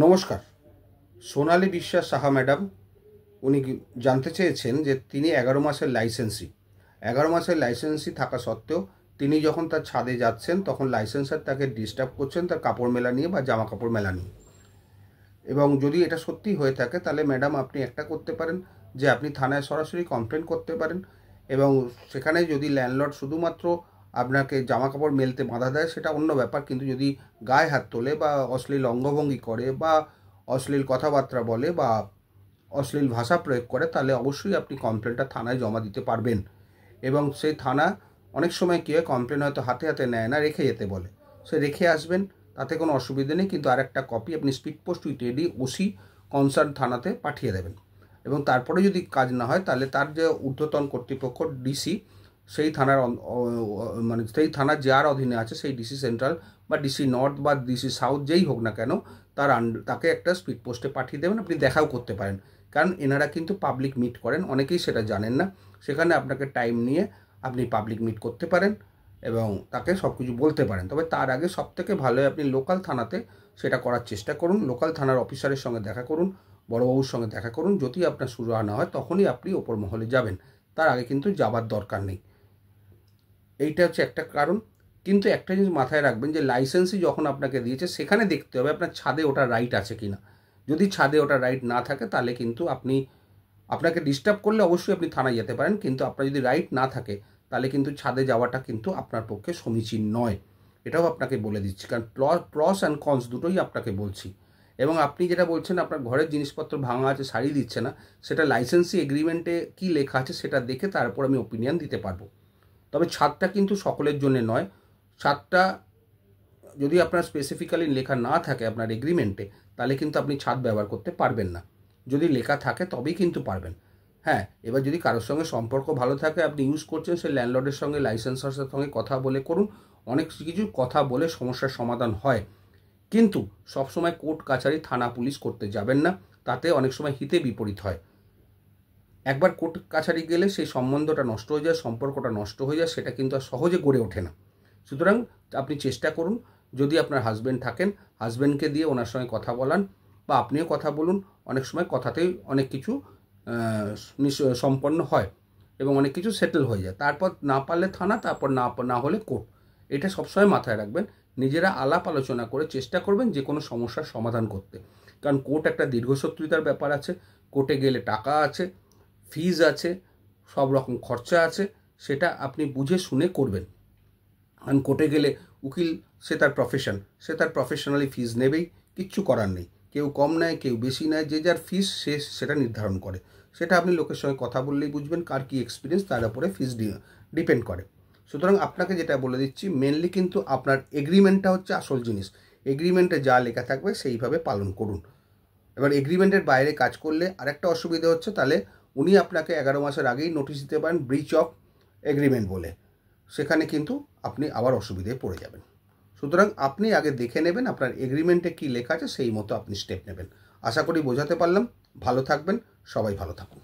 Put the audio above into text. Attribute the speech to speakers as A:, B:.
A: নমস্কার। সোনালী বিশ্বাস সাহা ম্যাডাম উনি জানতে চেয়েছেন যে তিনি 11 মাসের লাইসেন্সি থাকা সত্ত্বেও তিনি যখন তার ছাদে যাচ্ছেন তখন লাইসেন্সার তাকে ডিস্টার্ব করছেন তার কাপড় মেলা নিয়ে বা জামা কাপড় মেলা নিয়ে। এবং যদি এটা সত্যি হয়ে থাকে তাহলে ম্যাডাম আপনি একটা করতে পারেন যে আপনি থানায় সরাসরি কমপ্লেন করতে পারেন, এবং সেখানে যদি ল্যান্ডলর্ড শুধুমাত্র আপনাকে জামা কাপড় মেলতে বাধা দেয় সেটা অন্য ব্যাপার, কিন্তু যদি গায়ে হাত তোলে বা অশ্লীল অঙ্গভঙ্গি করে বা অশ্লীল কথাবার্তা বলে বা অশ্লীল ভাষা প্রয়োগ করে তাহলে অবশ্যই আপনি কমপ্লেনটা থানায় জমা দিতে পারবেন। এবং সেই থানা অনেক সময় কী হয়, কমপ্লেন হয়তো হাতে হাতে নেয় না, রেখে যেতে বলে, সে রেখে আসবেন, তাতে কোনো অসুবিধা নেই, কিন্তু আরেকটা কপি আপনি speed post with AD OC concern থানাতে পাঠিয়ে দেবেন। এবং তারপরে যদি কাজ না হয় তাহলে তার যে ঊর্ধ্বতন কর্তৃপক্ষ ডিসি, সেই থানার মানে সেই থানার যার অধীনে আছে সেই ডিসি সেন্ট্রাল বা ডিসি নর্থ বা ডিসি সাউথ যেই হোক না কেন তাকে একটা স্পিড পোস্টে পাঠিয়ে দেবেন। আপনি দেখাও করতে পারেন, কারণ এনারা কিন্তু পাবলিক মিট করেন, অনেকেই সেটা জানেন না। সেখানে আপনাকে টাইম নিয়ে আপনি পাবলিক মিট করতে পারেন এবং তাকে সব কিছু বলতে পারেন। তবে তার আগে সবথেকে ভালো হয় আপনি লোকাল থানাতে সেটা করার চেষ্টা করুন। লোকাল থানার অফিসারের সঙ্গে দেখা করুন, বড়োবাবুর সঙ্গে দেখা করুন। যদি আপনার শুরু না হয় তখনই আপনি ওপর মহলে যাবেন, তার আগে কিন্তু যাবার দরকার নেই। এইটা হচ্ছে একটা কারণ। কিন্তু একটা জিনিস মাথায় রাখবেন যে লাইসেন্সই যখন আপনাকে দিয়েছে সেখানে দেখতে হবে আপনার ছাদে ওটা রাইট আছে কি না। যদি ছাদে ওটা রাইট না থাকে তাহলে কিন্তু আপনাকে ডিস্টার্ব করলে অবশ্যই আপনি থানায় যেতে পারেন, কিন্তু আপনার যদি রাইট না থাকে তাহলে কিন্তু ছাদে যাওয়াটা কিন্তু আপনার পক্ষে সমীচীন নয়। এটাও আপনাকে বলে দিচ্ছি, কারণ প্রস অ্যান্ড কনস দুটোই আপনাকে বলছি। এবং আপনি যেটা বলছেন আপনার ঘরের জিনিসপত্র ভাঙা আছে, সারি দিচ্ছে না, সেটা লাইসেন্সি এগ্রিমেন্টে কী লেখা আছে সেটা দেখে তারপর আমি ওপিনিয়ন দিতে পারবো। তবে ছাদটা কিন্তু সকলের জন্য নয়। ছাদটা যদি আপনার স্পেসিফিক্যালি লেখা না থাকে আপনার এগ্রিমেন্টে তাহলে কিন্তু আপনি ছাদ ব্যবহার করতে পারবেন না। যদি লেখা থাকে তবেই কিন্তু পারবেন। হ্যাঁ, এবার যদি কারোর সঙ্গে সম্পর্ক ভালো থাকে, আপনি ইউজ করছেন, সেই ল্যান্ডলর্ডের সঙ্গে লাইসেন্সারের সঙ্গে কথা বলে করুন। অনেক কিছু কথা বলে সমস্যার সমাধান হয়, কিন্তু সবসময় কোর্ট কাছারি থানা পুলিশ করতে যাবেন না, তাতে অনেক সময় হিতে বিপরীত হয়। একবার কোর্ট কাছারি গেলে সেই সম্বন্ধটা নষ্ট হয়ে যায়, সম্পর্কটা নষ্ট হয়ে যায়, সেটা কিন্তু আর সহজে গড়ে ওঠে না। সুতরাং আপনি চেষ্টা করুন, যদি আপনার হাজব্যান্ড থাকেন হাজব্যান্ডকে দিয়ে ওনার সঙ্গে কথা বলান, বা আপনিও কথা বলুন। অনেক সময় কথাতেই অনেক কিছু সম্পন্ন হয় এবং অনেক কিছু সেটেল হয়ে যায়। তারপর না পারলে থানা, তারপর না হলে কোর্ট। এটা সবসময় মাথায় রাখবেন। নিজেরা আলাপ আলোচনা করে চেষ্টা করবেন যে কোনো সমস্যার সমাধান করতে, কারণ কোর্ট একটা দীর্ঘসূত্রিতার ব্যাপার আছে। কোর্টে গেলে টাকা আছে, ফিজ আছে, সব রকম খরচা আছে, সেটা আপনি বুঝে শুনে করবেন। কারণ কোর্টে গেলে উকিল সে তার প্রফেশনালি ফিজ নেবেই, কিচ্ছু করার নেই। কেউ কম নেয়, কেউ বেশি নেয়, যে যার ফিস সে সেটা নির্ধারণ করে। সেটা আপনি লোকের সঙ্গে কথা বললেই বুঝবেন কার কী এক্সপিরিয়েন্স, তার উপরে ফিস ডিপেন্ড করে। সুতরাং আপনাকে যেটা বলে দিচ্ছি, মেনলি কিন্তু আপনার এগ্রিমেন্টটা হচ্ছে আসল জিনিস। এগ্রিমেন্টে যা লেখা থাকবে সেইভাবে পালন করুন। এবার এগ্রিমেন্টের বাইরে কাজ করলে আরেকটা অসুবিধা হচ্ছে, তাহলে উনি আপনাকে 11 মাসের আগেই নোটিশ দিতে পারেন ব্রিচ অফ এগ্রিমেন্ট বলে, সেখানে কিন্তু আপনি আবার অসুবিধায় পড়ে যাবেন। সুতরাং আপনি আগে দেখে নেবেন আপনার এগ্রিমেন্টে কী লেখা আছে, সেই মতো আপনি স্টেপ নেবেন। আশা করি বোঝাতে পারলাম। ভালো থাকবেন, সবাই ভালো থাকুন।